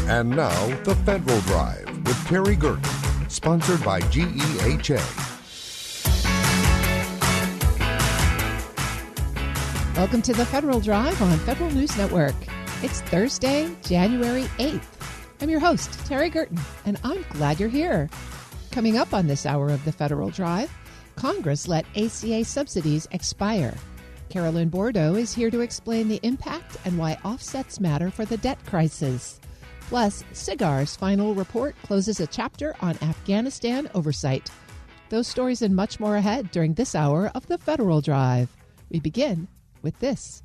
And now, The Federal Drive with Terry Gerton, sponsored by GEHA. Welcome to The Federal Drive on Federal News Network. It's Thursday, January 8th. I'm your host, Terry Gerton, and I'm glad you're here. Coming up on this hour of The Federal Drive, Congress let ACA subsidies expire. Carolyn Bourdeaux is here to explain the impact and why offsets matter for the debt crisis. Plus, SIGAR's final report closes a chapter on Afghanistan oversight. Those stories and much more ahead during this hour of The Federal Drive. We begin with this.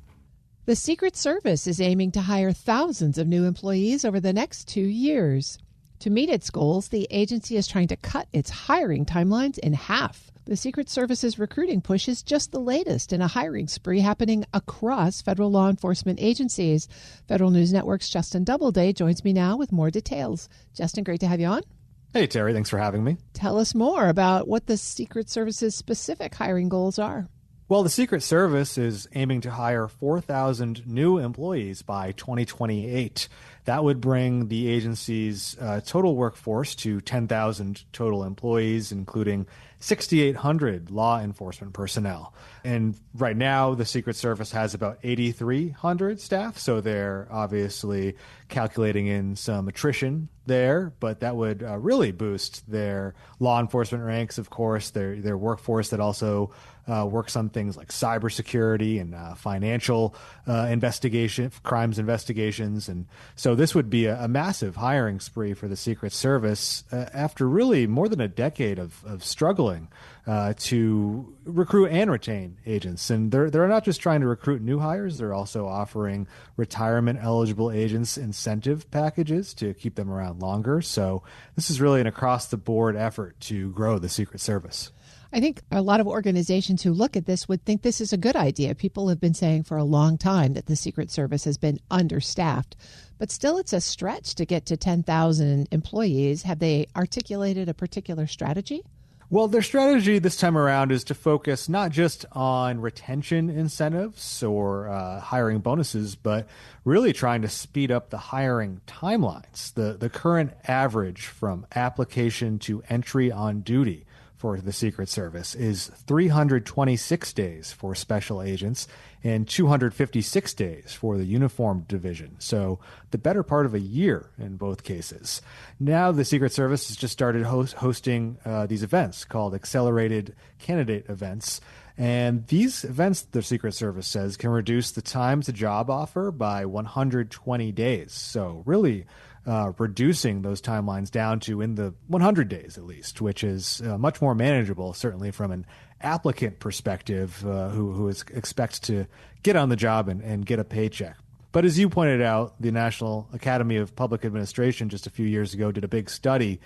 The Secret Service is aiming to hire thousands of new employees over the next 2 years. To meet its goals, the agency is trying to cut its hiring timelines in half. The Secret Service's recruiting push is just the latest in a hiring spree happening across federal law enforcement agencies. Federal News Network's Justin Doubleday joins me now with more details. Justin, great to have you on. Hey, Terry. Thanks for having me. Tell us more about what the Secret Service's specific hiring goals are. Well, the Secret Service is aiming to hire 4,000 new employees by 2028. That would bring the agency's total workforce to 10,000 total employees, including 6,800 law enforcement personnel. And right now, the Secret Service has about 8,300 staff, so they're obviously calculating in some attrition there, but that would really boost their law enforcement ranks, of course, their workforce that also works on things like cybersecurity and financial crimes investigations. And so this would be a massive hiring spree for the Secret Service after really more than a decade of struggling to recruit and retain agents. And they're not just trying to recruit new hires, they're also offering retirement-eligible agents incentive packages to keep them around longer. So this is really an across-the-board effort to grow the Secret Service. I think a lot of organizations who look at this would think this is a good idea. People have been saying for a long time that the Secret Service has been understaffed, but still it's a stretch to get to 10,000 employees. Have they articulated a particular strategy? Well, their strategy this time around is to focus not just on retention incentives or hiring bonuses, but really trying to speed up the hiring timelines. The current average from application to entry on duty for the Secret Service is 326 days for special agents and 256 days for the uniformed division. So the better part of a year in both cases. Now the Secret Service has just started hosting these events called accelerated candidate events. And these events, the Secret Service says, can reduce the time to job offer by 120 days. So really reducing those timelines down to in the 100 days at least, which is much more manageable, certainly from an applicant perspective who expects to get on the job and get a paycheck. But as you pointed out, the National Academy of Public Administration just a few years ago did a big study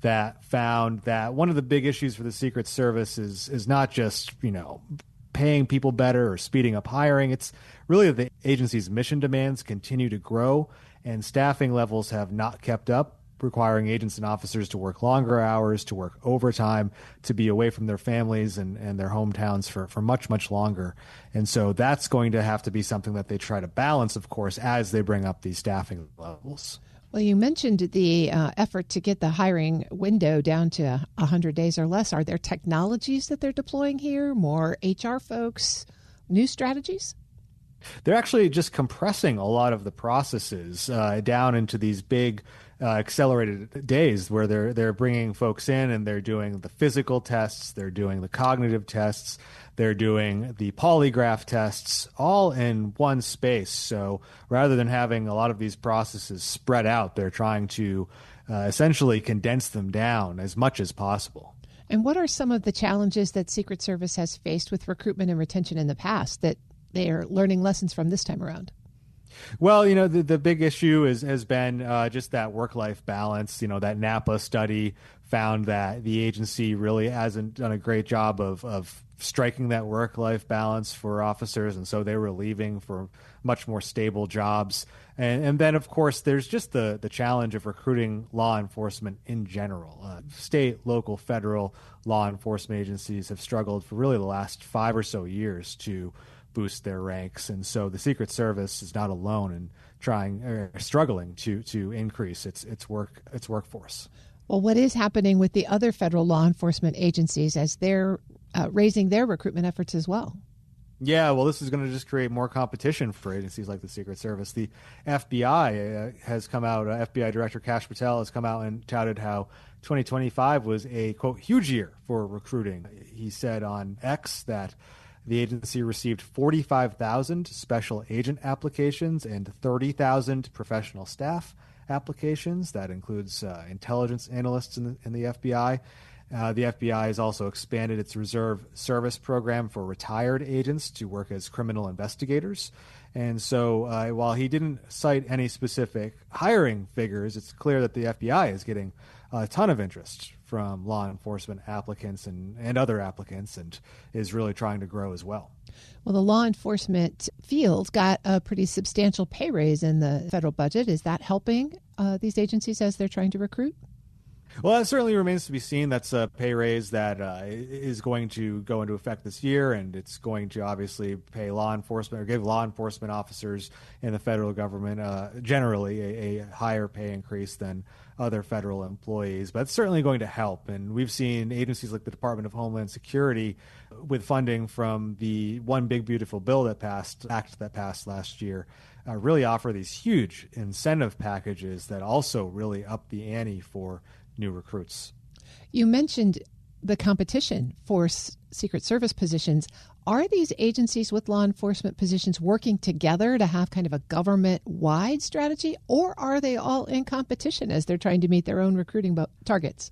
that found that one of the big issues for the Secret Service is not just, paying people better or speeding up hiring. It's really that the agency's mission demands continue to grow and staffing levels have not kept up, requiring agents and officers to work longer hours, to work overtime, to be away from their families and their hometowns for much, much longer. And so that's going to have to be something that they try to balance, of course, as they bring up these staffing levels. Well, you mentioned the effort to get the hiring window down to 100 days or less. Are there technologies that they're deploying here, more HR folks, new strategies? They're actually just compressing a lot of the processes down into these big accelerated days where they're bringing folks in and they're doing the physical tests, they're doing the cognitive tests, they're doing the polygraph tests all in one space. So rather than having a lot of these processes spread out, they're trying to essentially condense them down as much as possible. And what are some of the challenges that Secret Service has faced with recruitment and retention in the past that they are learning lessons from this time around? Well, the big issue has been just that work-life balance. That NAPA study found that the agency really hasn't done a great job of striking that work-life balance for officers, and so they were leaving for much more stable jobs. And then, of course, there's just the challenge of recruiting law enforcement in general. State, local, federal law enforcement agencies have struggled for really the last 5 or so years to boost their ranks. And so the Secret Service is not alone in struggling to increase its workforce. Well, what is happening with the other federal law enforcement agencies as they're raising their recruitment efforts as well? Yeah, well, this is going to just create more competition for agencies like the Secret Service. The FBI has come out, FBI Director Kash Patel has come out and touted how 2025 was a, quote, huge year for recruiting. He said on X that the agency received 45,000 special agent applications and 30,000 professional staff applications. That includes intelligence analysts in the FBI. The FBI has also expanded its reserve service program for retired agents to work as criminal investigators. And so while he didn't cite any specific hiring figures, it's clear that the FBI is getting a ton of interest from law enforcement applicants and other applicants, and is really trying to grow as well. Well, the law enforcement field got a pretty substantial pay raise in the federal budget. Is that helping these agencies as they're trying to recruit? Well, that certainly remains to be seen. That's a pay raise that is going to go into effect this year, and it's going to obviously pay law enforcement or give law enforcement officers in the federal government generally a higher pay increase than other federal employees. But it's certainly going to help. And we've seen agencies like the Department of Homeland Security with funding from the One Big Beautiful Bill that passed last year really offer these huge incentive packages that also really up the ante for new recruits. You mentioned the competition for Secret Service positions. Are these agencies with law enforcement positions working together to have kind of a government-wide strategy, or are they all in competition as they're trying to meet their own recruiting targets?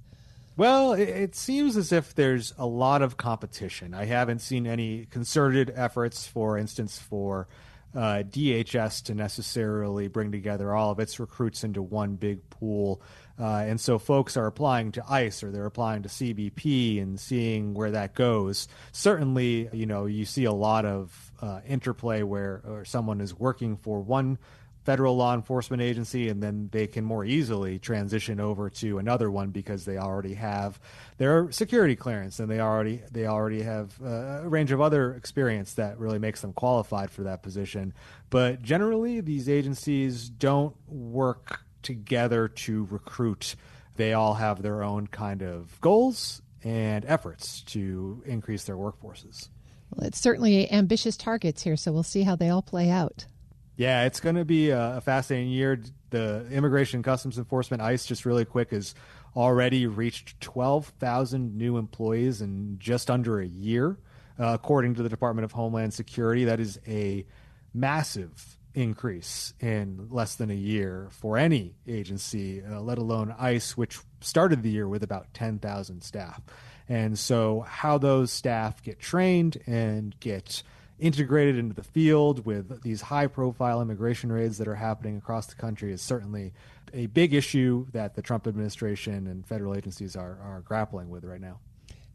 Well, it seems as if there's a lot of competition. I haven't seen any concerted efforts, for instance, for DHS to necessarily bring together all of its recruits into one big pool. And so folks are applying to ICE or they're applying to CBP and seeing where that goes. Certainly, you see a lot of interplay where someone is working for one federal law enforcement agency and then they can more easily transition over to another one because they already have their security clearance and they already have a range of other experience that really makes them qualified for that position. But generally, these agencies don't work together to recruit. They all have their own kind of goals and efforts to increase their workforces. Well, it's certainly ambitious targets here, so we'll see how they all play out. Yeah, it's going to be a fascinating year. The Immigration and Customs Enforcement, ICE, just really quick, has already reached 12,000 new employees in just under a year, according to the Department of Homeland Security. That is a massive increase in less than a year for any agency, let alone ICE, which started the year with about 10,000 staff. And so how those staff get trained and get integrated into the field with these high-profile immigration raids that are happening across the country is certainly a big issue that the Trump administration and federal agencies are grappling with right now.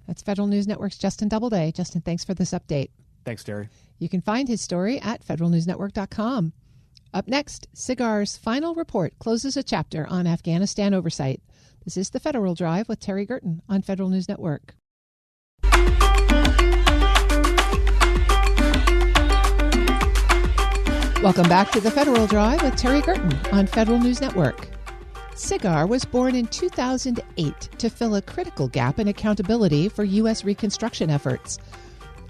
That's Federal News Network's Justin Doubleday. Justin, thanks for this update. Thanks, Terry. You can find his story at federalnewsnetwork.com. Up next, SIGAR's final report closes a chapter on Afghanistan oversight. This is The Federal Drive with Terry Gerton on Federal News Network. Welcome back to The Federal Drive with Terry Gerton on Federal News Network. SIGAR was born in 2008 to fill a critical gap in accountability for U.S. reconstruction efforts.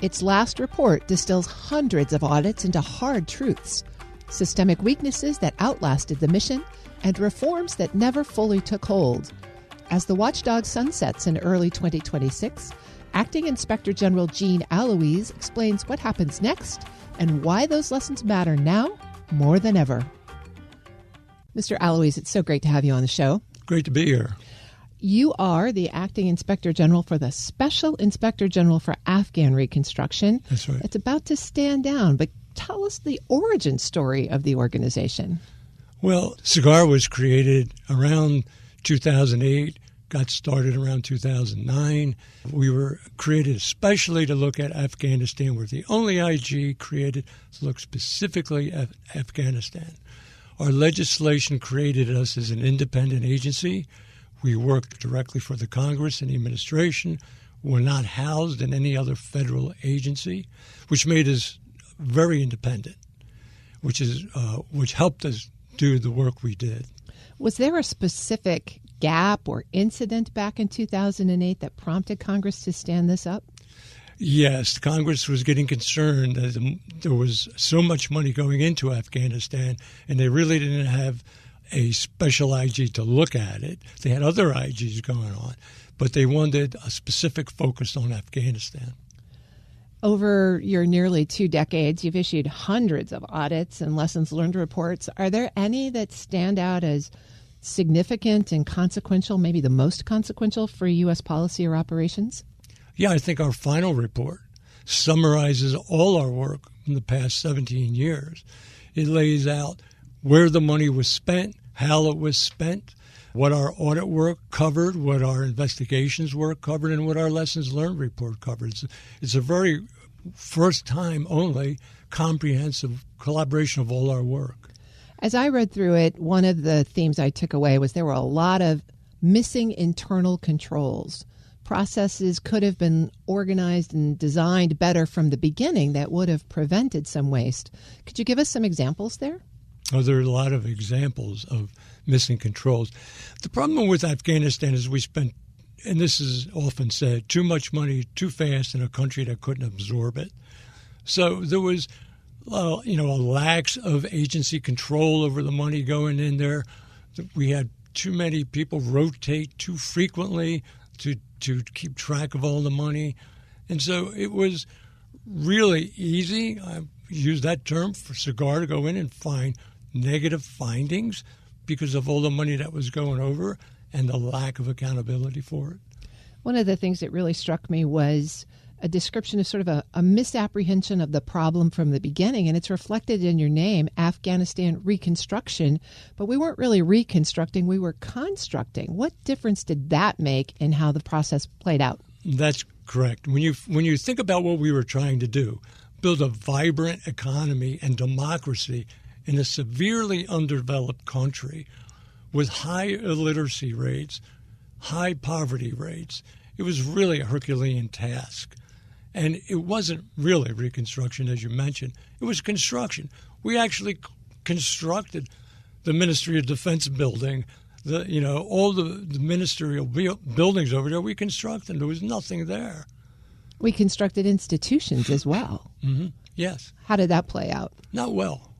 Its last report distills hundreds of audits into hard truths, systemic weaknesses that outlasted the mission, and reforms that never fully took hold. As the watchdog sunsets in early 2026, Acting Inspector General Jean Aloise explains what happens next and why those lessons matter now more than ever. Mr. Aloise, it's so great to have you on the show. Great to be here. You are the Acting Inspector General for the Special Inspector General for Afghan Reconstruction. That's right. It's about to stand down, but tell us the origin story of the organization. Well, SIGAR was created around 2008, got started around 2009. We were created especially to look at Afghanistan. We're the only IG created to look specifically at Afghanistan. Our legislation created us as an independent agency. We work directly for the Congress and the administration. We're not housed in any other federal agency, which made us very independent, which helped us do the work we did. Was there a specific gap or incident back in 2008 that prompted Congress to stand this up? Yes, Congress was getting concerned that there was so much money going into Afghanistan, and they really didn't have a special IG to look at it. They had other IGs going on, but they wanted a specific focus on Afghanistan. Over your nearly 2 decades, you've issued hundreds of audits and lessons learned reports. Are there any that stand out as significant and consequential, maybe the most consequential for U.S. policy or operations? Yeah, I think our final report summarizes all our work in the past 17 years. It lays out where the money was spent, how it was spent, what our audit work covered, what our investigations work covered, and what our lessons learned report covered. It's a very first time only comprehensive collaboration of all our work. As I read through it, one of the themes I took away was there were a lot of missing internal controls. Processes could have been organized and designed better from the beginning that would have prevented some waste. Could you give us some examples there? Oh, there are a lot of examples of missing controls. The problem with Afghanistan is we spent, and this is often said, too much money too fast in a country that couldn't absorb it. So there was, a lack of agency control over the money going in there. We had too many people rotate too frequently to keep track of all the money. And so it was really easy, I use that term, for SIGAR to go in and find negative findings because of all the money that was going over and the lack of accountability for it. One of the things that really struck me was a description of sort of a misapprehension of the problem from the beginning, and it's reflected in your name, Afghanistan Reconstruction. But we weren't really reconstructing, we were constructing. What difference did that make in how the process played out? That's correct. When you think about what we were trying to do, build a vibrant economy and democracy in a severely underdeveloped country with high illiteracy rates, high poverty rates, it was really a Herculean task. And it wasn't really reconstruction, as you mentioned. It was construction. We actually constructed the Ministry of Defense building, all the ministerial buildings over there. We constructed. There was nothing there. We constructed institutions as well. Mm-hmm. Yes. How did that play out? Not well.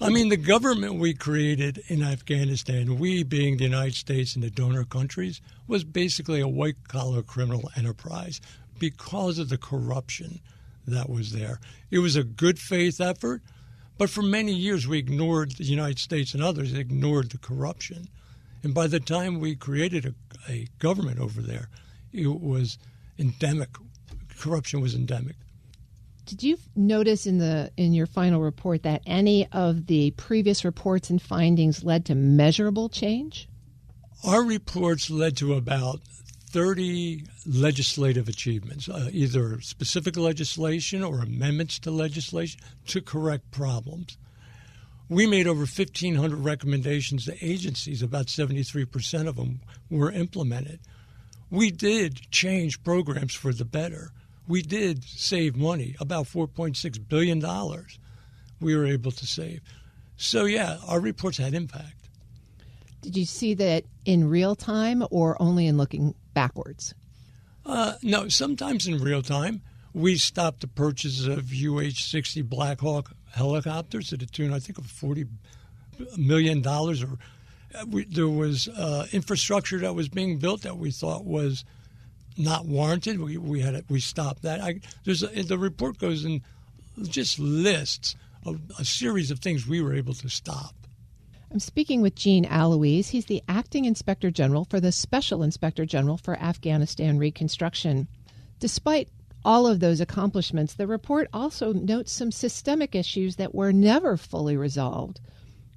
I mean, the government we created in Afghanistan, we being the United States and the donor countries, was basically a white-collar criminal enterprise because of the corruption that was there. It was a good faith effort, but for many years we ignored, the United States and others ignored the corruption. And by the time we created a government over there, it was endemic. Corruption was endemic. Did you notice in your final report that any of the previous reports and findings led to measurable change? Our reports led to about 30 legislative achievements, either specific legislation or amendments to legislation to correct problems. We made over 1,500 recommendations to agencies. About 73% of them were implemented. We did change programs for the better. We did save money, about $4.6 billion we were able to save. So, yeah, our reports had impact. Did you see that in real time or only in looking backwards? No, sometimes in real time. We stopped the purchase of UH-60 Black Hawk helicopters to the tune, I think, of $40 million. There was infrastructure that was being built that we thought was not warranted. We stopped that. The report goes in just lists of a series of things we were able to stop. I'm speaking with Gene Aloise. He's the Acting Inspector General for the Special Inspector General for Afghanistan Reconstruction. Despite all of those accomplishments, the report also notes some systemic issues that were never fully resolved.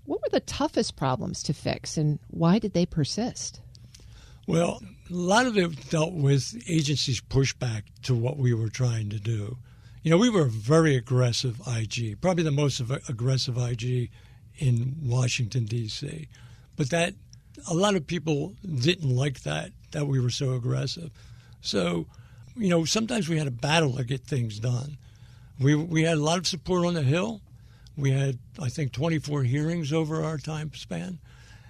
What were the toughest problems to fix, and why did they persist? Well, a lot of it dealt with agencies' pushback to what we were trying to do. We were a very aggressive IG, probably the most aggressive IG in Washington, D.C. But that a lot of people didn't like that we were so aggressive. So, sometimes we had a battle to get things done. We had a lot of support on the Hill. We had, I think, 24 hearings over our time span,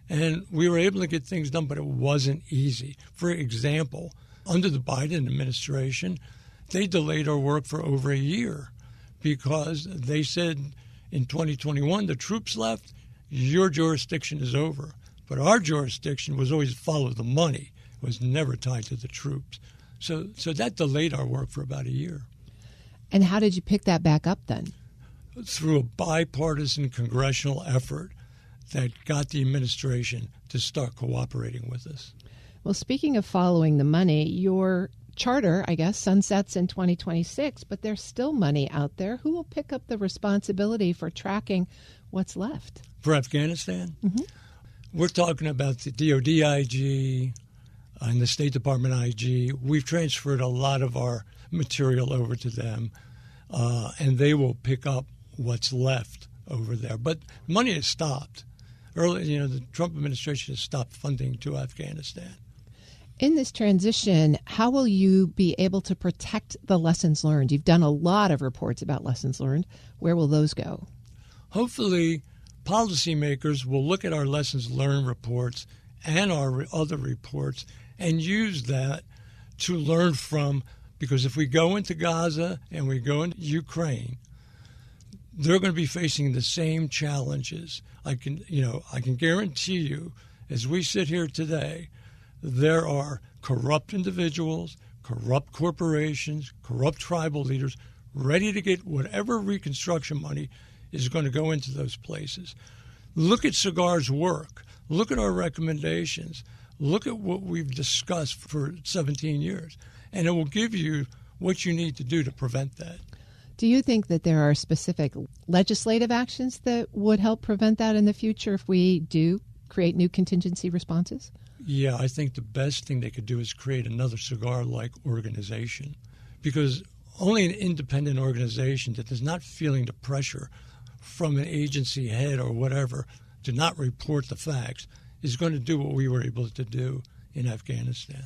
and we were able to get things done, but it wasn't easy. For example, under the Biden administration, they delayed our work for over a year because they said in 2021, the troops left, your jurisdiction is over. But our jurisdiction was always follow the money. It was never tied to the troops. So that delayed our work for about a year. And how did you pick that back up then? Through a bipartisan congressional effort that got the administration to start cooperating with us. Well, speaking of following the money, your charter, I guess, sunsets in 2026, but there's still money out there. Who will pick up the responsibility for tracking what's left? For Afghanistan? Mm-hmm. We're talking about the DOD IG and the State Department IG. We've transferred a lot of our material over to them, and they will pick up what's left over there. But money has stopped. Early, the Trump administration has stopped funding to Afghanistan. In this transition, how will you be able to protect the lessons learned? You've done a lot of reports about lessons learned. Where will those go? Hopefully, policymakers will look at our lessons learned reports and our other reports and use that to learn from, because if we go into Gaza and we go into Ukraine, they're going to be facing the same challenges. I can guarantee you, as we sit here today, there are corrupt individuals, corrupt corporations, corrupt tribal leaders ready to get whatever reconstruction money is going to go into those places. Look at SIGAR's work. Look at our recommendations. Look at what we've discussed for 17 years. And it will give you what you need to do to prevent that. Do you think that there are specific legislative actions that would help prevent that in the future if we do create new contingency responses? Yeah, I think the best thing they could do is create another SIGAR-like organization, because only an independent organization that is not feeling the pressure from an agency head or whatever to not report the facts is going to do what we were able to do in Afghanistan.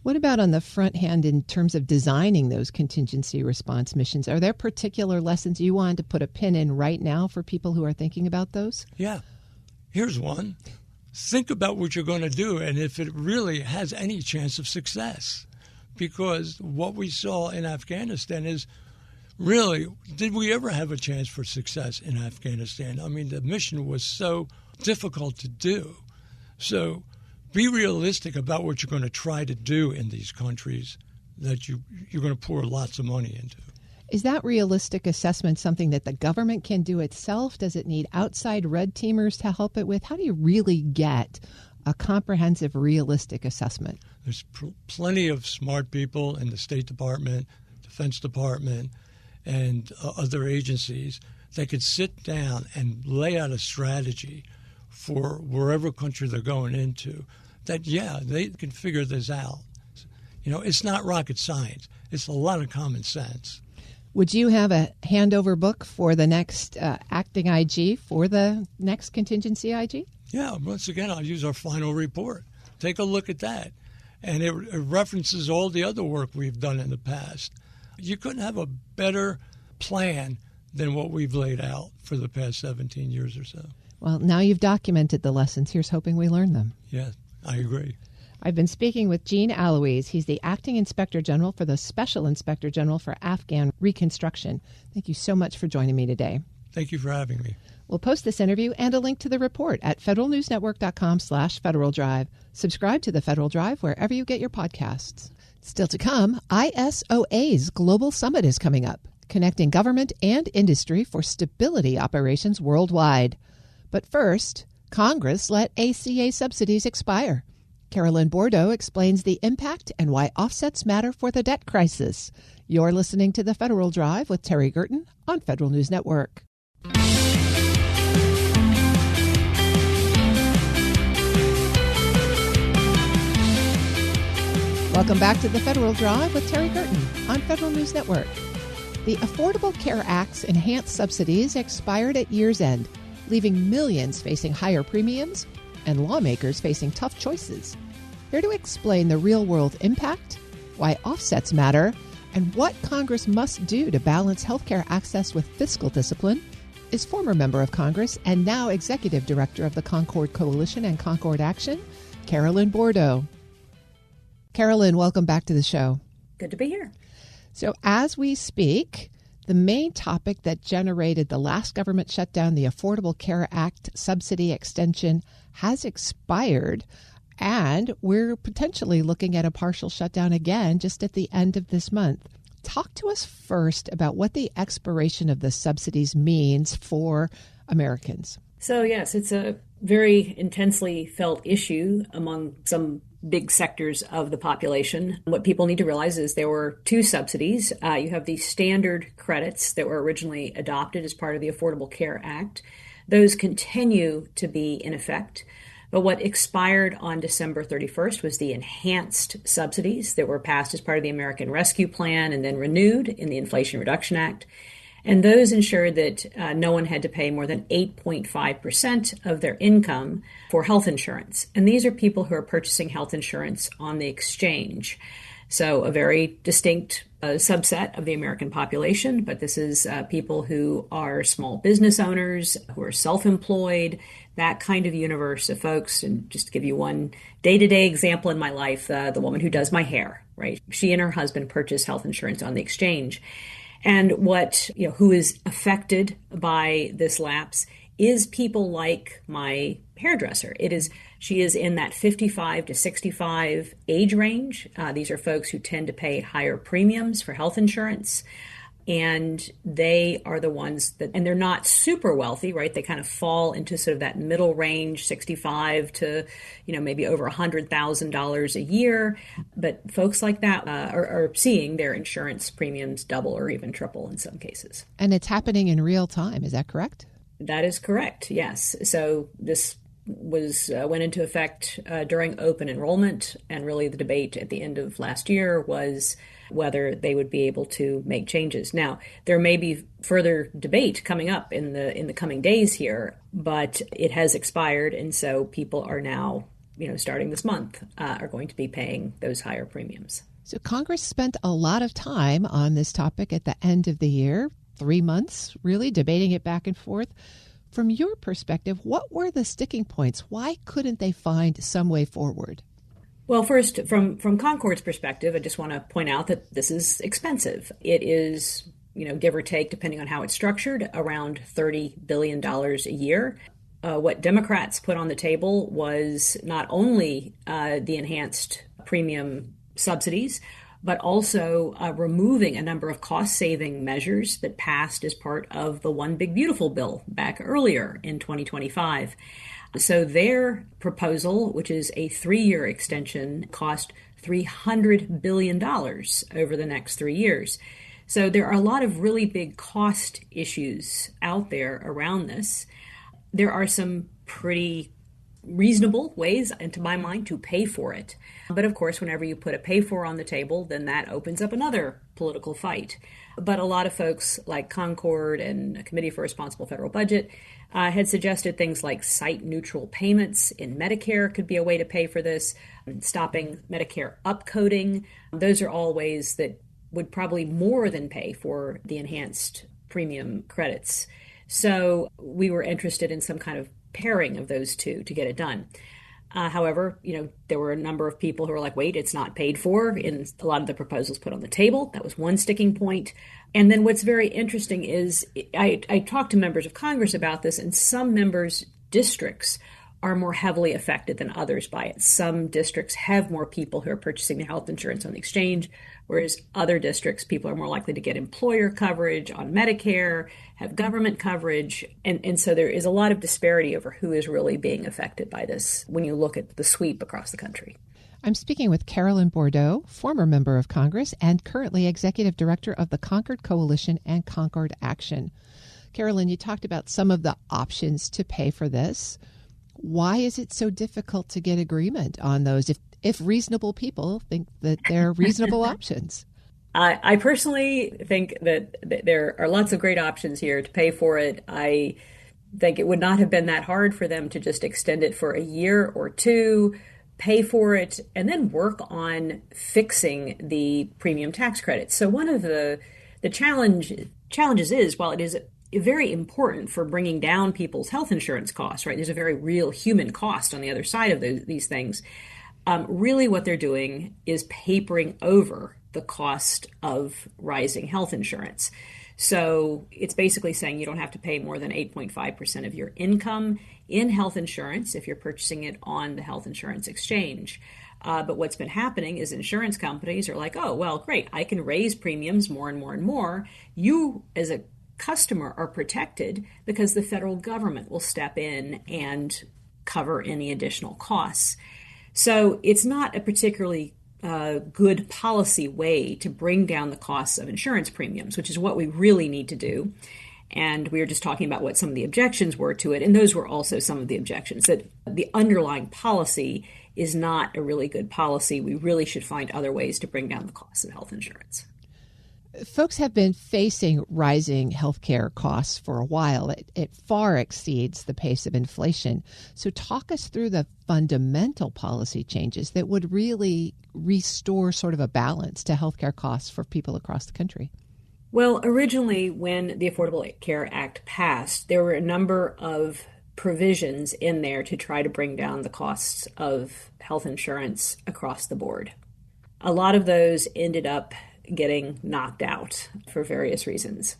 What about on the front hand in terms of designing those contingency response missions? Are there particular lessons you want to put a pin in right now for people who are thinking about those? Yeah. Here's one. Think about what you're going to do and if it really has any chance of success. Because what we saw in Afghanistan is, really, did we ever have a chance for success in Afghanistan? I mean, the mission was so difficult to do. So be realistic about what you're going to try to do in these countries that you're going to pour lots of money into. Is that realistic assessment something that the government can do itself? Does it need outside red teamers to help it with? How do you really get a comprehensive, realistic assessment? There's plenty of smart people in the State Department, Defense Department, and other agencies that could sit down and lay out a strategy for wherever country they're going into, that, yeah, they can figure this out. It's not rocket science. It's a lot of common sense. Would you have a handover book for the next acting IG for the next contingency IG? Yeah, once again, I'll use our final report. Take a look at that. And it references all the other work we've done in the past. You couldn't have a better plan than what we've laid out for the past 17 years or so. Well, now you've documented the lessons. Here's hoping we learn them. Yeah, I agree. I've been speaking with Gene Aloise. He's the Acting Inspector General for the Special Inspector General for Afghan Reconstruction. Thank you so much for joining me today. Thank you for having me. We'll post this interview and a link to the report at federalnewsnetwork.com/Federal Drive. Subscribe to the Federal Drive wherever you get your podcasts. Still to come, ISOA's Global Summit is coming up, connecting government and industry for stability operations worldwide. But first, Congress let ACA subsidies expire. Carolyn Bourdeaux explains the impact and why offsets matter for the debt crisis. You're listening to the Federal Drive with Terry Gerton on Federal News Network. Welcome back to the Federal Drive with Terry Gerton on Federal News Network. The Affordable Care Act's enhanced subsidies expired at year's end, leaving millions facing higher premiums and lawmakers facing tough choices. Here to explain the real-world impact, why offsets matter, and what Congress must do to balance healthcare access with fiscal discipline is former member of Congress and now executive director of the Concord Coalition and Concord Action, Carolyn Bourdeaux. Carolyn, welcome back to the show. Good to be here. So as we speak, the main topic that generated the last government shutdown, the Affordable Care Act subsidy extension, has expired, and we're potentially looking at a partial shutdown again just at the end of this month. Talk to us first about what the expiration of the subsidies means for Americans. So yes, it's a very intensely felt issue among some big sectors of the population. What people need to realize is there were two subsidies. You have the standard credits that were originally adopted as part of the Affordable Care Act. Those continue to be in effect. But what expired on December 31st was the enhanced subsidies that were passed as part of the American Rescue Plan and then renewed in the Inflation Reduction Act. And those ensured that no one had to pay more than 8.5% of their income for health insurance. And these are people who are purchasing health insurance on the exchange. So a very distinct subset of the American population, but this is people who are small business owners, who are self-employed, that kind of universe of folks. And just to give you one day-to-day example in my life, the woman who does my hair, right? She and her husband purchase health insurance on the exchange. And who is affected by this lapse is people like my hairdresser. She is in that 55 to 65 age range. These are folks who tend to pay higher premiums for health insurance. And they are the ones and they're not super wealthy, right? They kind of fall into sort of that middle range, 65 to, maybe over $100,000 a year. But folks like that are seeing their insurance premiums double or even triple in some cases. And it's happening in real time. Is that correct? That is correct. Yes. So this went into effect during open enrollment, and really the debate at the end of last year was whether they would be able to make changes. Now, there may be further debate coming up in the coming days here, but it has expired, and so people are now, starting this month, are going to be paying those higher premiums. So Congress spent a lot of time on this topic at the end of the year, 3 months, really debating it back and forth. From your perspective, what were the sticking points? Why couldn't they find some way forward? Well, first, from Concord's perspective, I just want to point out that this is expensive. It is, give or take, depending on how it's structured, around $30 billion a year. What Democrats put on the table was not only the enhanced premium subsidies, but also removing a number of cost-saving measures that passed as part of the One Big Beautiful bill back earlier in 2025. So their proposal, which is a 3-year extension, cost $300 billion over the next 3 years. So there are a lot of really big cost issues out there around this. There are some pretty reasonable ways, and to my mind, to pay for it. But of course, whenever you put a pay for on the table, then that opens up another political fight. But a lot of folks like Concord and a Committee for Responsible Federal Budget had suggested things like site-neutral payments in Medicare could be a way to pay for this, stopping Medicare upcoding. Those are all ways that would probably more than pay for the enhanced premium credits. So we were interested in some kind of pairing of those two to get it done. However, there were a number of people who were like, wait, it's not paid for in a lot of the proposals put on the table. That was one sticking point. And then what's very interesting is I talked to members of Congress about this, and some members' districts are more heavily affected than others by it. Some districts have more people who are purchasing their health insurance on the exchange, whereas other districts, people are more likely to get employer coverage on Medicare, have government coverage. And so there is a lot of disparity over who is really being affected by this when you look at the sweep across the country. I'm speaking with Carolyn Bourdeaux, former member of Congress and currently executive director of the Concord Coalition and Concord Action. Carolyn, you talked about some of the options to pay for this. Why is it so difficult to get agreement on those if reasonable people think that they're reasonable options? I personally think that there are lots of great options here to pay for it. I think it would not have been that hard for them to just extend it for a year or two, pay for it, and then work on fixing the premium tax credits. So one of the challenges is, while it is very important for bringing down people's health insurance costs, right? There's a very real human cost on the other side of these things. Really what they're doing is papering over the cost of rising health insurance. So it's basically saying you don't have to pay more than 8.5% of your income in health insurance if you're purchasing it on the health insurance exchange. But what's been happening is insurance companies are like, oh, well, great, I can raise premiums more and more and more. You, as a customer, are protected because the federal government will step in and cover any additional costs. So it's not a particularly good policy way to bring down the costs of insurance premiums, which is what we really need to do. And we were just talking about what some of the objections were to it. And those were also some of the objections, that the underlying policy is not a really good policy. We really should find other ways to bring down the costs of health insurance. Folks have been facing rising healthcare costs for a while. It far exceeds the pace of inflation. So talk us through the fundamental policy changes that would really restore sort of a balance to healthcare costs for people across the country. Well, originally, when the Affordable Care Act passed, there were a number of provisions in there to try to bring down the costs of health insurance across the board. A lot of those ended up getting knocked out for various reasons.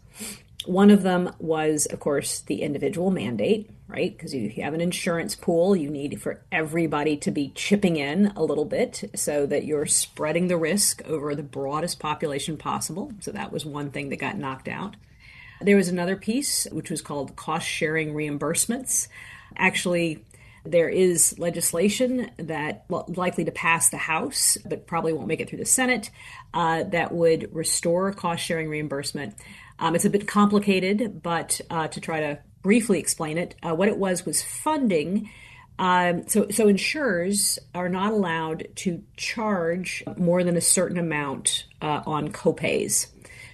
One of them was, of course, the individual mandate, right? Because you have an insurance pool, you need for everybody to be chipping in a little bit so that you're spreading the risk over the broadest population possible. So that was one thing that got knocked out. There was another piece, which was called cost-sharing reimbursements. Actually, there is legislation that likely to pass the House, but probably won't make it through the Senate, that would restore cost-sharing reimbursement. It's a bit complicated, but to try to briefly explain it, what it was funding. So insurers are not allowed to charge more than a certain amount on copays.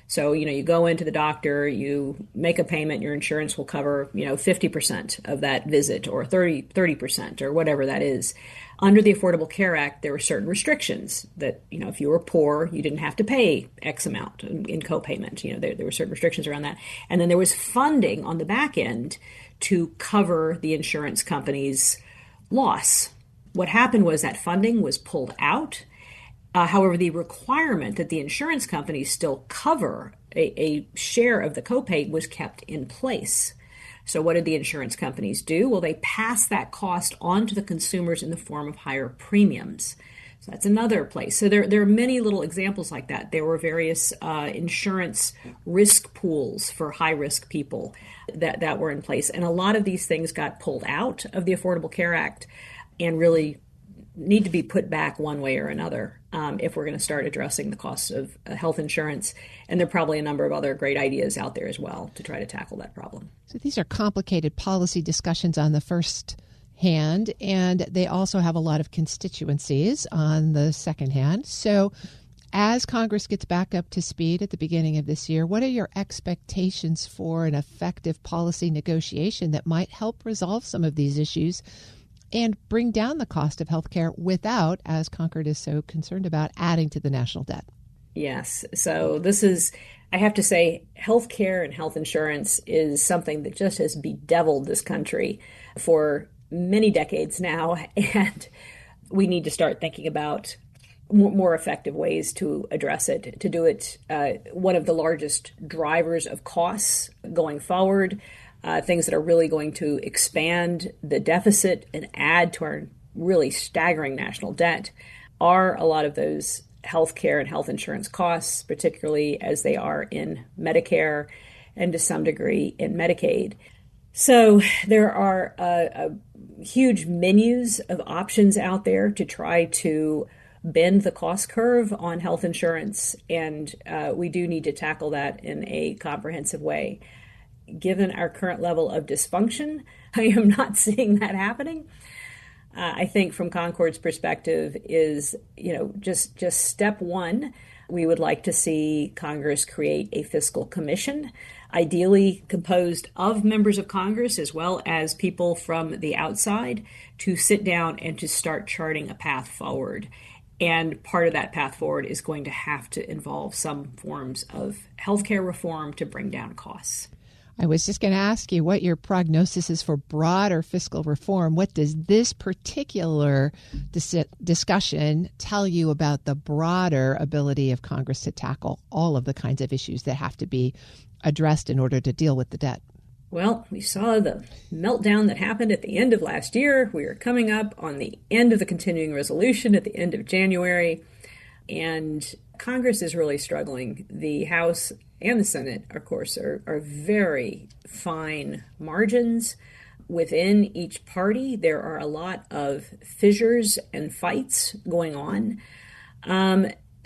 So, you go into the doctor, you make a payment, your insurance will cover, 50% of that visit or 30% or whatever that is. Under the Affordable Care Act, there were certain restrictions that, if you were poor, you didn't have to pay X amount in copayment. There were certain restrictions around that. And then there was funding on the back end to cover the insurance company's loss. What happened was that funding was pulled out. However, the requirement that the insurance companies still cover a share of the copay was kept in place. So what did the insurance companies do? Well, they passed that cost on to the consumers in the form of higher premiums. So that's another place. So there are many little examples like that. There were various insurance risk pools for high-risk people that were in place. And a lot of these things got pulled out of the Affordable Care Act and really need to be put back one way or another if we're going to start addressing the costs of health insurance. And there are probably a number of other great ideas out there as well to try to tackle that problem. So these are complicated policy discussions on the first hand, and they also have a lot of constituencies on the second hand. So as Congress gets back up to speed at the beginning of this year, what are your expectations for an effective policy negotiation that might help resolve some of these issues and bring down the cost of healthcare without, as Concord is so concerned about, adding to the national debt? Yes. So this is, I have to say, healthcare and health insurance is something that just has bedeviled this country for many decades now. And we need to start thinking about more effective ways to address it, to do it. One of the largest drivers of costs going forward, things that are really going to expand the deficit and add to our really staggering national debt, are a lot of those healthcare and health insurance costs, particularly as they are in Medicare and to some degree in Medicaid. So there are huge menus of options out there to try to bend the cost curve on health insurance, and we do need to tackle that in a comprehensive way. Given our current level of dysfunction, I am not seeing that happening. I think from Concord's perspective is, just step one, we would like to see Congress create a fiscal commission, ideally composed of members of Congress as well as people from the outside, to sit down and to start charting a path forward. And part of that path forward is going to have to involve some forms of healthcare reform to bring down costs. I was just going to ask you what your prognosis is for broader fiscal reform. What does this particular discussion tell you about the broader ability of Congress to tackle all of the kinds of issues that have to be addressed in order to deal with the debt? Well, we saw the meltdown that happened at the end of last year. We are coming up on the end of the continuing resolution at the end of January, and Congress is really struggling. The House and the Senate, of course, are very fine margins. Within each party, there are a lot of fissures and fights going on.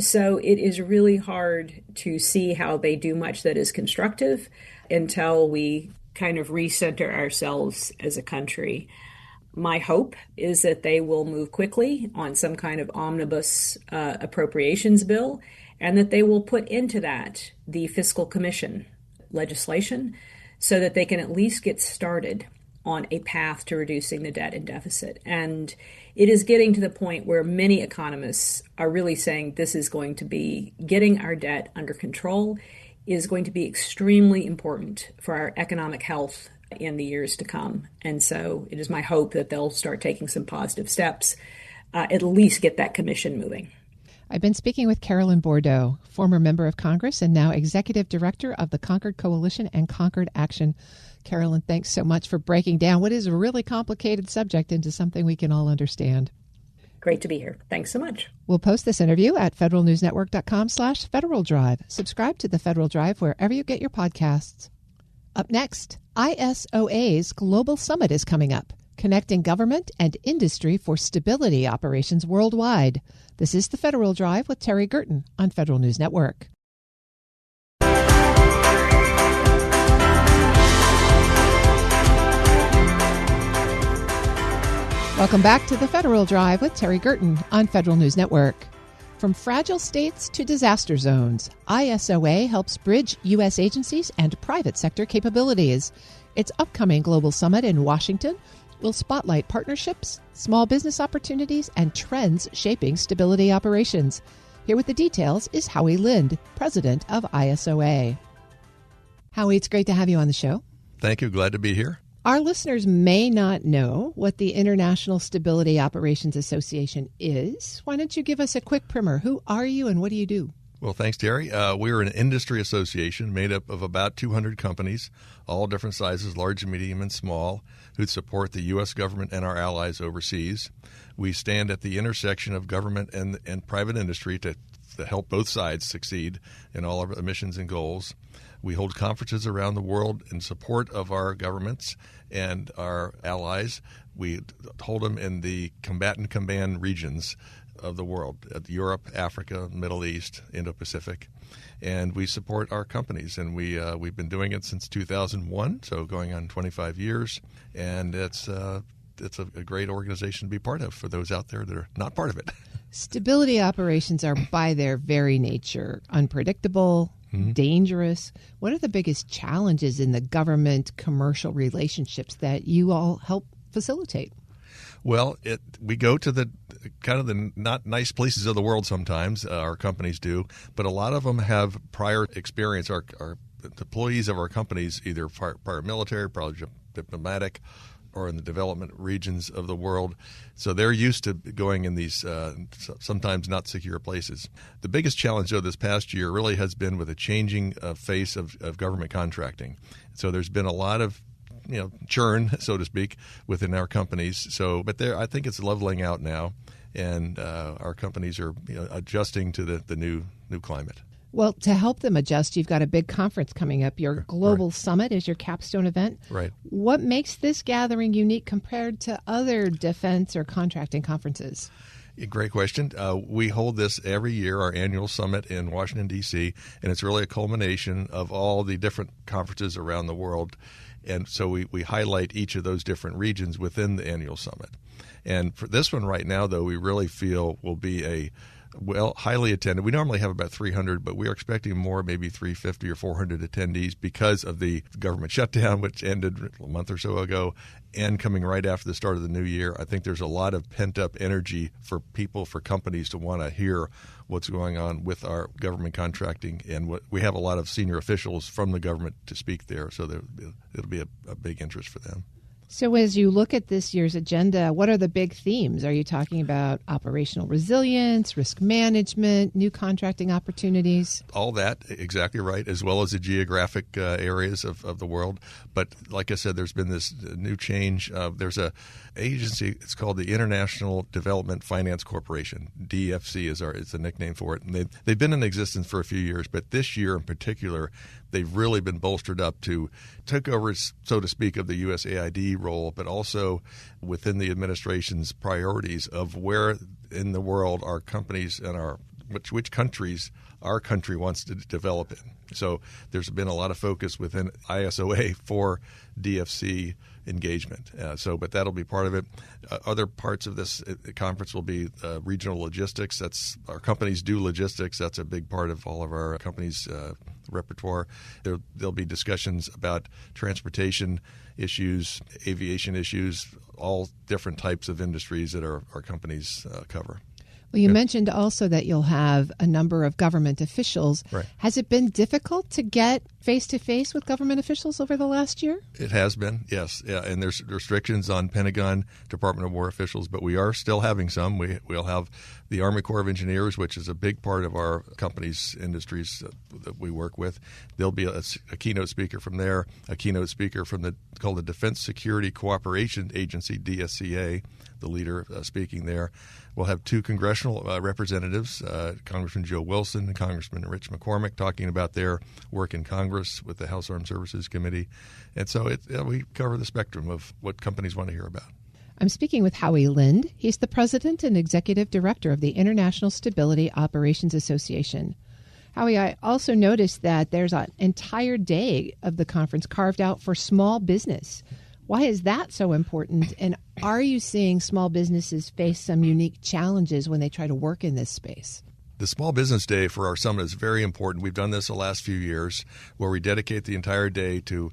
So it is really hard to see how they do much that is constructive until we kind of recenter ourselves as a country. My hope is that they will move quickly on some kind of omnibus appropriations bill, and that they will put into that the fiscal commission legislation so that they can at least get started on a path to reducing the debt and deficit. And it is getting to the point where many economists are really saying this is going to be getting our debt under control is going to be extremely important for our economic health in the years to come. And so it is my hope that they'll start taking some positive steps, at least get that commission moving. I've been speaking with Carolyn Bourdeaux, former member of Congress and now executive director of the Concord Coalition and Concord Action. Carolyn, thanks so much for breaking down what is a really complicated subject into something we can all understand. Great to be here. Thanks so much. We'll post this interview at federalnewsnetwork.com/Federal Drive. Subscribe to the Federal Drive wherever you get your podcasts. Up next, ISOA's Global Summit is coming up, connecting government and industry for stability operations worldwide. This is the Federal Drive with Terry Gerton on Federal News Network. Welcome back to the Federal Drive with Terry Gerton on Federal News Network. From fragile states to disaster zones, ISOA helps bridge U.S. agencies and private sector capabilities. Its upcoming Global Summit in Washington will spotlight partnerships, small business opportunities, and trends shaping stability operations. Here with the details is Howie Lind, president of ISOA. Howie, it's great to have you on the show. Thank you. Glad to be here. Our listeners may not know what the International Stability Operations Association is. Why don't you give us a quick primer? Who are you and what do you do? Well, thanks, Terry. We're an industry association made up of about 200 companies, all different sizes, large, medium, and small, who support the U.S. government and our allies overseas. We stand at the intersection of government and private industry to help both sides succeed in all of our missions and goals. We hold conferences around the world in support of our governments and our allies. We hold them in the combatant command regions of the world, Europe, Africa, Middle East, Indo-Pacific. And we support our companies, and we've been doing it since 2001, so going on 25 years. And it's a great organization to be part of for those out there that are not part of it. Stability operations are, by their very nature, unpredictable, dangerous. What are the biggest challenges in the government-commercial relationships that you all help facilitate? Well, we go to the kind of the not nice places of the world sometimes, our companies do, but a lot of them have prior experience. Our employees of our companies, either prior military, probably diplomatic, or in the development regions of the world. So they're used to going in these sometimes not secure places. The biggest challenge, though, this past year really has been with a changing face of government contracting. So there's been a lot of churn, so to speak, within our companies. But I think it's leveling out now, and our companies are adjusting to the new climate. Well, to help them adjust, you've got a big conference coming up. Your Global Summit is your capstone event. Right. What makes this gathering unique compared to other defense or contracting conferences? Great question. We hold this every year, our annual summit in Washington, D.C., and it's really a culmination of all the different conferences around the world. And so we highlight each of those different regions within the annual summit. And for this one right now, though, we really feel will be a Well, highly attended. We normally have about 300, but we are expecting more, maybe 350 or 400 attendees because of the government shutdown, which ended a month or so ago, and coming right after the start of the new year. I think there's a lot of pent-up energy for people, for companies to want to hear what's going on with our government contracting. And we have a lot of senior officials from the government to speak there, so it'll be a big interest for them. So as you look at this year's agenda, what are the big themes? Are you talking about operational resilience, risk management, new contracting opportunities? All that, exactly right, as well as the geographic areas of the world. But like I said, there's been this new change. There's a agency, it's called the International Development Finance Corporation. DFC is the nickname for it. And they've been in existence for a few years, but this year in particular, they've really been bolstered up to take over, so to speak, of the USAID role, but also within the administration's priorities of where in the world our companies and which countries our country wants to develop in. So there's been a lot of focus within ISOA for DFC engagement. But that'll be part of it. Other parts of this conference will be regional logistics. Our companies do logistics. That's a big part of all of our companies' repertoire. There'll be discussions about transportation issues, aviation issues, all different types of industries that our companies cover. Well, you mentioned also that you'll have a number of government officials. Right. Has it been difficult to get face-to-face with government officials over the last year? It has been, yes. Yeah, and there's restrictions on Pentagon, Department of War officials, but we are still having some. We'll have the Army Corps of Engineers, which is a big part of our company's industries that we work with. There'll be a keynote speaker from there, a keynote speaker from called the Defense Security Cooperation Agency, DSCA, the leader speaking there. We'll have two congressional representatives, Congressman Joe Wilson and Congressman Rich McCormick, talking about their work in Congress with the House Armed Services Committee. And so we cover the spectrum of what companies want to hear about. I'm speaking with Howie Lind. He's the president and executive director of the International Stability Operations Association. Howie, I also noticed that there's an entire day of the conference carved out for small business. Why is that so important? And are you seeing small businesses face some unique challenges when they try to work in this space? The Small Business Day for our summit is very important. We've done this the last few years where we dedicate the entire day to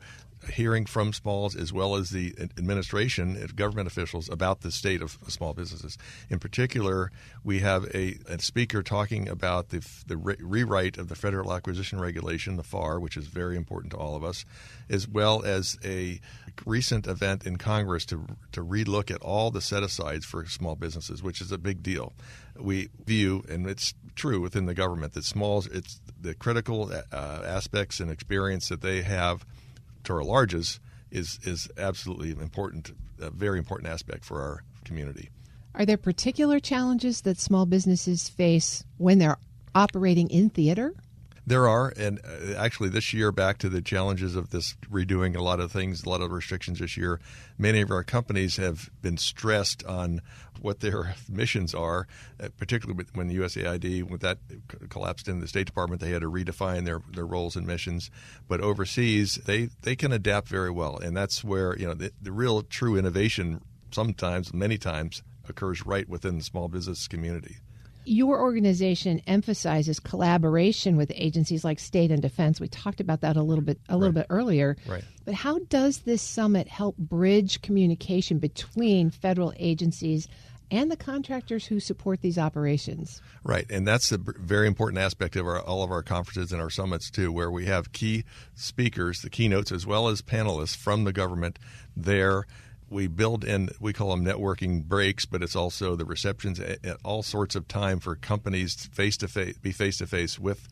hearing from smalls as well as the administration and government officials about the state of small businesses. In particular, we have a speaker talking about the rewrite of the Federal Acquisition Regulation, the FAR, which is very important to all of us, as well as a recent event in Congress to relook at all the set-asides for small businesses, which is a big deal. We view, and it's true within the government, that smalls, it's the critical aspects and experience that they have to our largest is absolutely important, a very important aspect for our community. Are there particular challenges that small businesses face when they're operating in theater? There are, and actually this year, back to the challenges of this redoing a lot of things, a lot of restrictions this year, many of our companies have been stressed on what their missions are, particularly when USAID, when that collapsed in the State Department, they had to redefine their roles and missions. But overseas, they can adapt very well, and that's where the real true innovation sometimes, many times, occurs right within the small business community. Your organization emphasizes collaboration with agencies like state and defense. We talked about that a little bit earlier. Right. But how does this summit help bridge communication between federal agencies and the contractors who support these operations? Right, and that's a very important aspect of all of our conferences and our summits too, where we have key speakers, the keynotes, as well as panelists from the government there. We build in, we call them networking breaks, but it's also the receptions at all sorts of time for companies be face-to-face with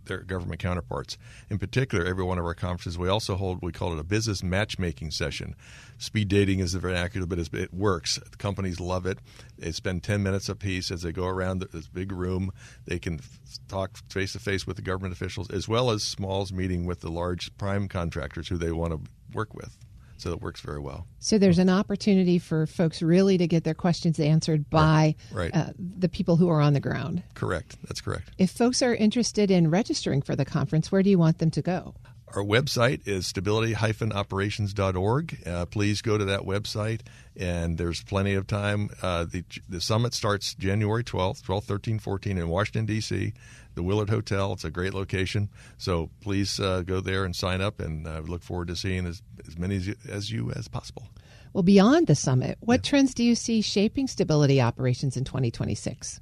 their government counterparts. In particular, every one of our conferences, we also hold, we call it a business matchmaking session. Speed dating is the vernacular, but it works. The companies love it. They spend 10 minutes apiece as they go around this big room. They can talk face-to-face with the government officials, as well as smalls meeting with the large prime contractors who they want to work with. So it works very well. So there's an opportunity for folks really to get their questions answered by the people who are on the ground. Correct. That's correct. If folks are interested in registering for the conference, where do you want them to go? Our website is stability-operations.org. Please go to that website, and there's plenty of time. The summit starts January 12th, 13, 14 in Washington, D.C., the Willard Hotel. It's a great location. So please go there and sign up, and I look forward to seeing as many as you as possible. Well, beyond the summit, what trends do you see shaping stability operations in 2026?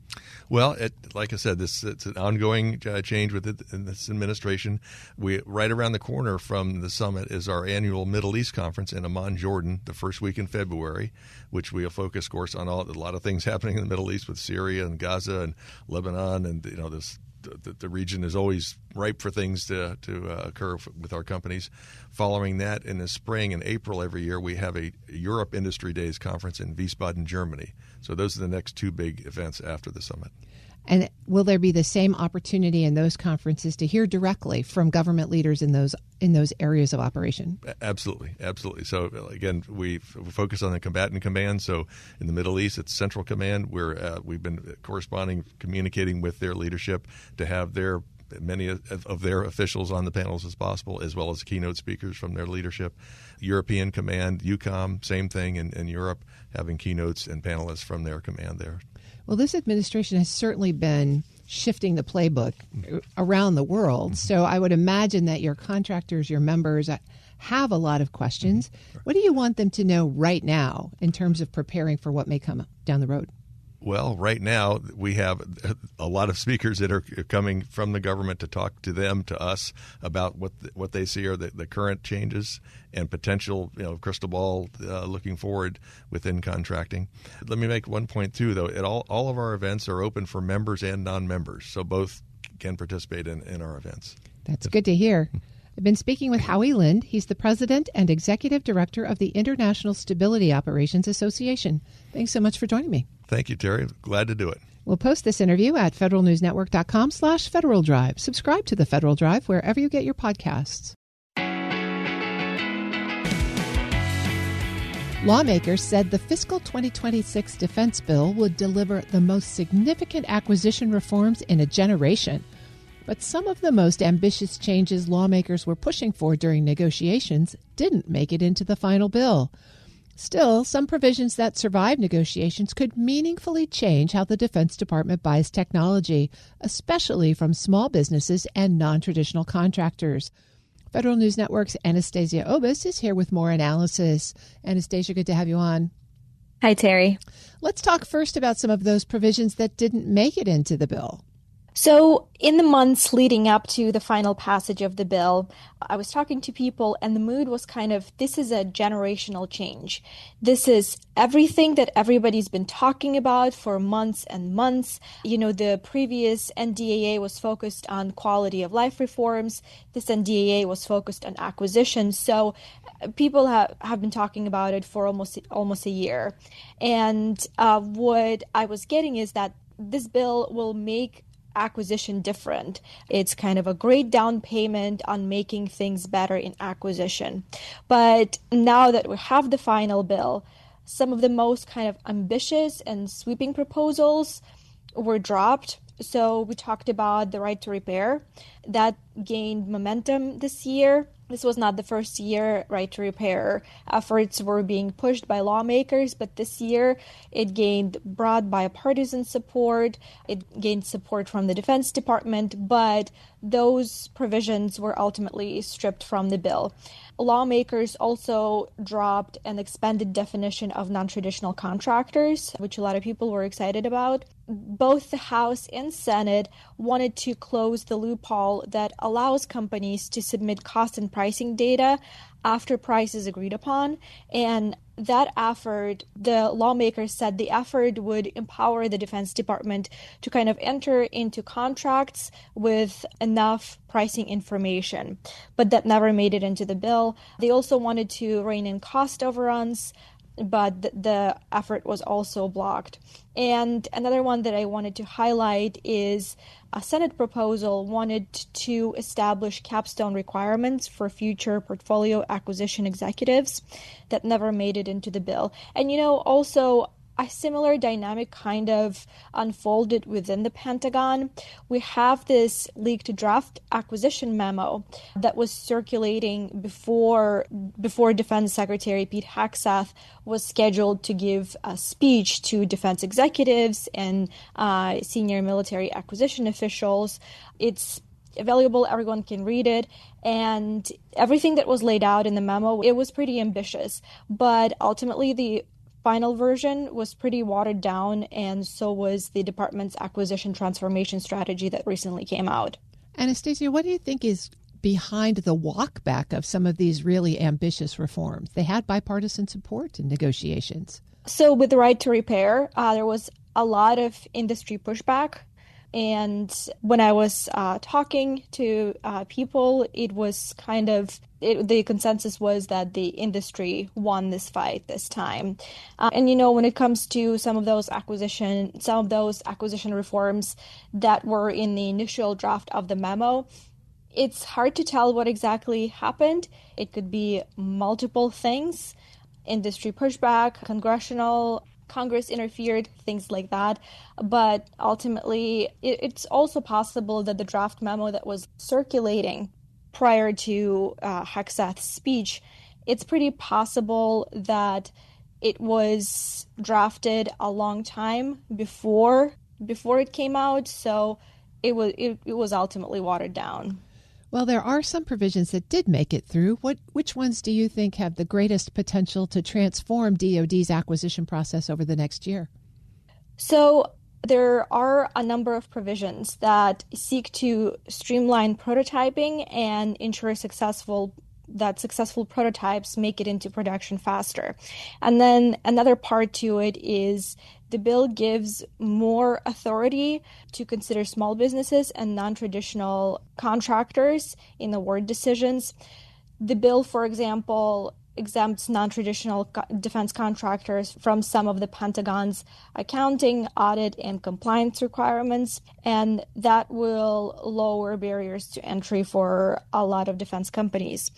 Well, like I said, it's an ongoing change in this administration. Right around the corner from the summit is our annual Middle East conference in Amman, Jordan, the first week in February, which we'll focus, of course, on a lot of things happening in the Middle East with Syria and Gaza and Lebanon, and the region is always ripe for things to occur with our companies. Following that, in the spring, in April every year, we have a Europe Industry Days conference in Wiesbaden, Germany. So those are the next two big events after the summit. And will there be the same opportunity in those conferences to hear directly from government leaders in those areas of operation? Absolutely. So again, we focus on the combatant command. So in the Middle East, it's Central Command, where we've been communicating with their leadership to have many of their officials on the panels as possible, as well as keynote speakers from their leadership. European Command, EUCOM, same thing in Europe, having keynotes and panelists from their command there. Well, this administration has certainly been shifting the playbook around the world. So I would imagine that your contractors, your members, have a lot of questions. What do you want them to know right now in terms of preparing for what may come down the road? Well, right now we have a lot of speakers that are coming from the government to talk to us about what they see are the current changes and potential, crystal ball looking forward within contracting. Let me make one point too, though. All of our events are open for members and non-members, so both can participate in our events. That's good to hear. I've been speaking with Howie Lind. He's the president and executive director of the International Stability Operations Association. Thanks so much for joining me. Thank you, Terry. Glad to do it. We'll post this interview at federalnewsnetwork.com/Federal Drive. Subscribe to the Federal Drive wherever you get your podcasts. Lawmakers said the fiscal 2026 defense bill would deliver the most significant acquisition reforms in a generation. But some of the most ambitious changes lawmakers were pushing for during negotiations didn't make it into the final bill. Still, some provisions that survived negotiations could meaningfully change how the Defense Department buys technology, especially from small businesses and non-traditional contractors. Federal News Network's Anastasia Obis is here with more analysis. Anastasia, good to have you on. Hi, Terry. Let's talk first about some of those provisions that didn't make it into the bill. So in the months leading up to the final passage of the bill, I was talking to people and the mood was this is a generational change. This is everything that everybody's been talking about for months and months. The previous NDAA was focused on quality of life reforms. This NDAA was focused on acquisition. So people have been talking about it for almost a year. And what I was getting is that this bill will make acquisition different. It's kind of a great down payment on making things better in acquisition. But now that we have the final bill, some of the most ambitious and sweeping proposals were dropped. So we talked about the right to repair. That gained momentum this year. This was not the first year right to repair efforts were being pushed by lawmakers, but this year it gained broad bipartisan support. It gained support from the Defense Department, but those provisions were ultimately stripped from the bill. Lawmakers also dropped an expanded definition of non-traditional contractors, which a lot of people were excited about. Both the House and Senate wanted to close the loophole that allows companies to submit cost and pricing data after price is agreed upon. And that effort, the lawmakers said the effort would empower the Defense Department to enter into contracts with enough pricing information. But that never made it into the bill. They also wanted to rein in cost overruns, but the effort was also blocked. And another one that I wanted to highlight is a Senate proposal wanted to establish capstone requirements for future portfolio acquisition executives that never made it into the bill. And also a similar dynamic kind of unfolded within the Pentagon. We have this leaked draft acquisition memo that was circulating before Defense Secretary Pete Hegseth was scheduled to give a speech to defense executives and senior military acquisition officials. It's available, everyone can read it, and everything that was laid out in the memo, it was pretty ambitious, but ultimately the final version was pretty watered down, and so was the department's acquisition transformation strategy that recently came out. Anastasia, what do you think is behind the walkback of some of these really ambitious reforms? They had bipartisan support in negotiations. So with the right to repair, there was a lot of industry pushback. And when I was talking to people, it was the consensus was that the industry won this fight this time. And when it comes to some of those acquisition reforms that were in the initial draft of the memo, it's hard to tell what exactly happened. It could be multiple things: industry pushback, Congress interfered, things like that. But ultimately, it's also possible that the draft memo that was circulating prior to Hegseth's speech, it's pretty possible that it was drafted a long time before it came out, so it was ultimately watered down. Well, there are some provisions that did make it through. Which ones do you think have the greatest potential to transform DoD's acquisition process over the next year? So there are a number of provisions that seek to streamline prototyping and ensure successful prototypes make it into production faster. And then another part to it is the bill gives more authority to consider small businesses and non-traditional contractors in award decisions. The bill, for example, exempts non-traditional defense contractors from some of the Pentagon's accounting, audit, and compliance requirements, and that will lower barriers to entry for a lot of defense companies.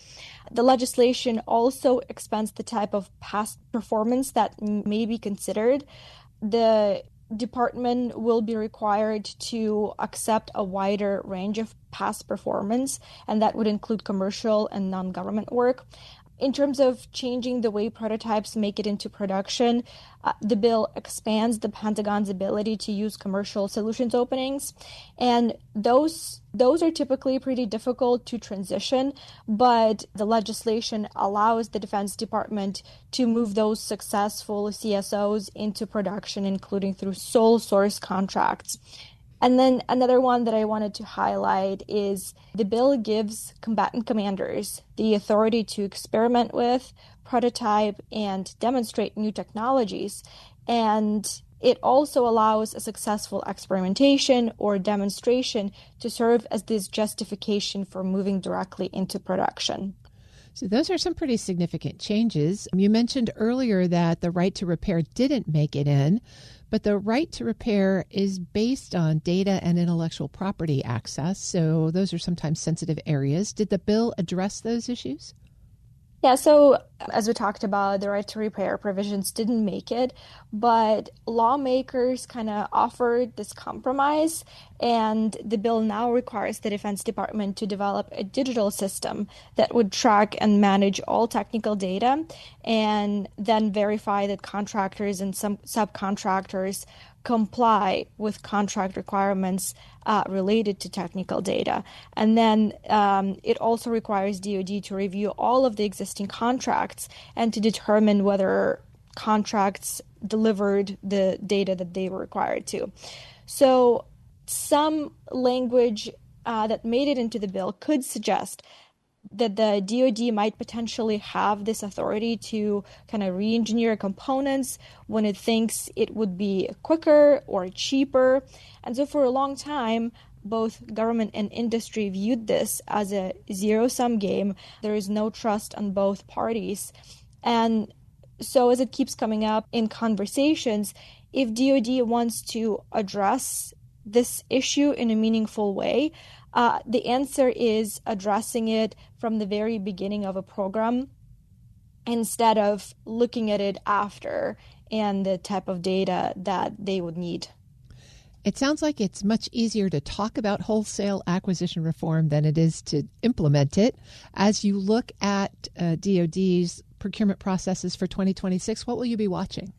The legislation also expands the type of past performance that may be considered. The department will be required to accept a wider range of past performance, and that would include commercial and non-government work. In terms of changing the way prototypes make it into production, the bill expands the Pentagon's ability to use commercial solutions openings, and those are typically pretty difficult to transition, but the legislation allows the Defense Department to move those successful CSOs into production, including through sole source contracts. And then another one that I wanted to highlight is the bill gives combatant commanders the authority to experiment with, prototype, and demonstrate new technologies. And it also allows a successful experimentation or demonstration to serve as this justification for moving directly into production. So those are some pretty significant changes. You mentioned earlier that the right to repair didn't make it in, but the right to repair is based on data and intellectual property access, so those are sometimes sensitive areas. Did the bill address those issues? Yeah, so as we talked about, the right to repair provisions didn't make it, but lawmakers kind of offered this compromise, and the bill now requires the Defense Department to develop a digital system that would track and manage all technical data and then verify that contractors and some subcontractors comply with contract requirements related to technical data. And then it also requires DoD to review all of the existing contracts and to determine whether contracts delivered the data that they were required to. So some language that made it into the bill could suggest that the DoD might potentially have this authority to kind of re-engineer components when it thinks it would be quicker or cheaper. And so for a long time, both government and industry viewed this as a zero-sum game. There is no trust on both parties. And so as it keeps coming up in conversations, if DoD wants to address this issue in a meaningful way, the answer is addressing it from the very beginning of a program instead of looking at it after and the type of data that they would need. It sounds like it's much easier to talk about wholesale acquisition reform than it is to implement it. As you look at DoD's procurement processes for 2026, what will you be watching?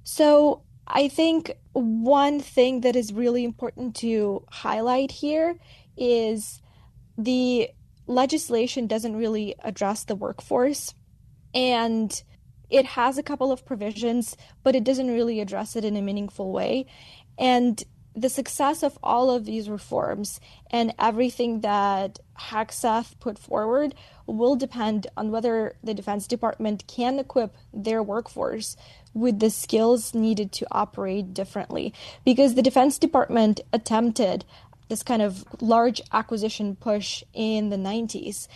So I think one thing that is really important to highlight here is the legislation doesn't really address the workforce, and it has a couple of provisions, but it doesn't really address it in a meaningful way. And the success of all of these reforms and everything that Hagseth put forward will depend on whether the Defense Department can equip their workforce with the skills needed to operate differently. Because the Defense Department attempted this kind of large acquisition push in the 90s,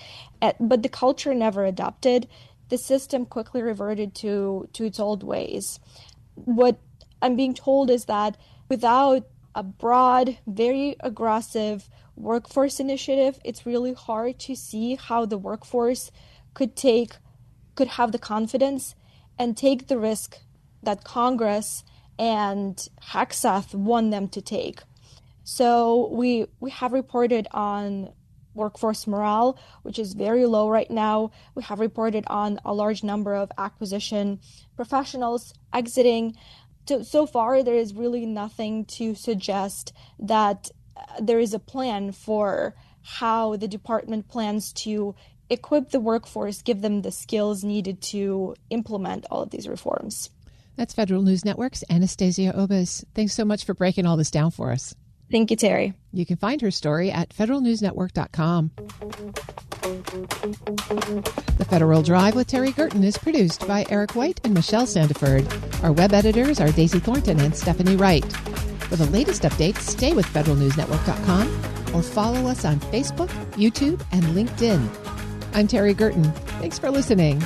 but the culture never adapted. The system quickly reverted to its old ways. What I'm being told is that without a broad, very aggressive workforce initiative, it's really hard to see how the workforce could have the confidence and take the risk that Congress and Hagseth want them to take. So we have reported on workforce morale, which is very low right now. We have reported on a large number of acquisition professionals exiting. So far, there is really nothing to suggest that there is a plan for how the department plans to equip the workforce, give them the skills needed to implement all of these reforms. That's Federal News Network's Anastasia Obas. Thanks so much for breaking all this down for us. Thank you, Terry. You can find her story at federalnewsnetwork.com. The Federal Drive with Terry Gerton is produced by Eric White and Michelle Sandiford. Our web editors are Daisy Thornton and Stephanie Wright. For the latest updates, stay with federalnewsnetwork.com or follow us on Facebook, YouTube, and LinkedIn. I'm Terry Gerton. Thanks for listening.